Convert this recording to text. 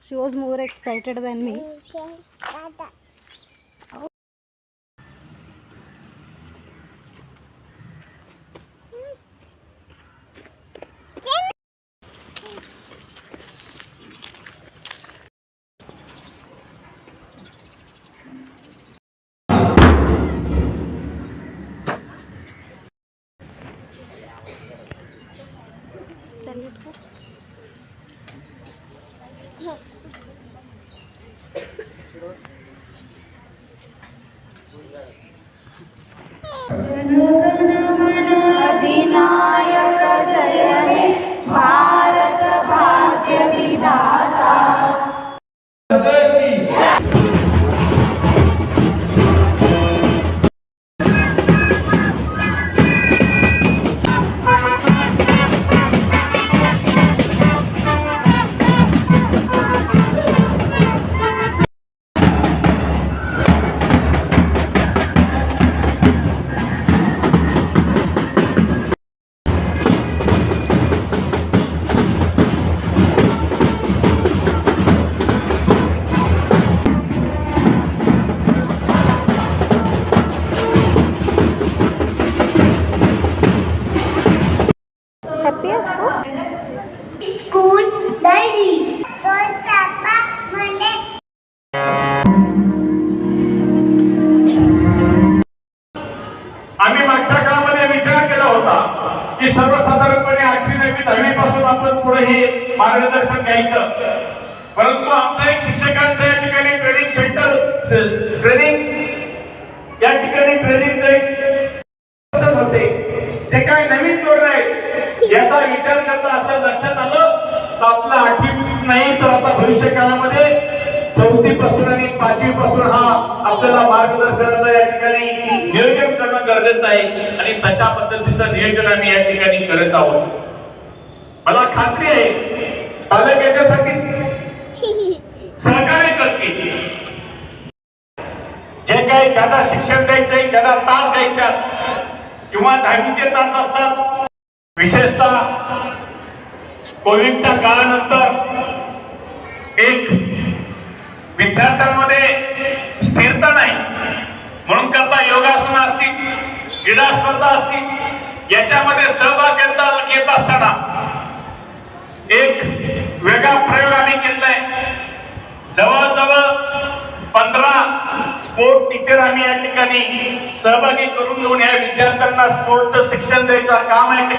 She was more excited than me. अधिनायक जय हे भारत भाग्य विधाता. हॅपी असतो. स्कूल डायरी म्हणे आम्ही मागच्या काळामध्ये विचार केला होता की सर्वसाधारणपणे 8वी 9वी 10वी पासून आपण पुढे हे मार्गदर्शन घ्यायचं, परंतु आमचं एक शिक्षकांचं या ठिकाणी ट्रेनिंग सेंटर या ठिकाणी ट्रेनिंग होते. जे काही नवीन धोरण आहे याचा विचार करता असं लक्षात आलं तर आपलं 8वी नाही तर आता भविष्य काळामध्ये 4थी पासून आणि 5वी पासून हा आपल्याला मार्गदर्शनाचं या ठिकाणी नियोजन करणं गरजेचं आहे आणि तशा पद्धतीचं नियोजन आम्ही या ठिकाणी करत आहोत. मला खात्री आहे पालक याच्यासाठी सहकार्य करतील. जे काही ज्याला शिक्षण द्यायचंय, ज्याला तास द्यायच्या किंवा 10वीचे तास असतात, विशेषतः कोविडच्या काळानंतर एक विद्यार्थ्यांमध्ये स्थिरता नाही म्हणून करता योगासनं असतील, क्रीडा स्पर्धा असतील, याच्यामध्ये सहभाग घेत असताना एक वेगळा प्रयोग आम्ही केलाय. जवळजवळ 15 स्पोर्ट टीचर आम्ही या ठिकाणी सहभागी करून घेऊन या विद्यार्थ्यांना स्पोर्टचं शिक्षण द्यायचं काम आहे.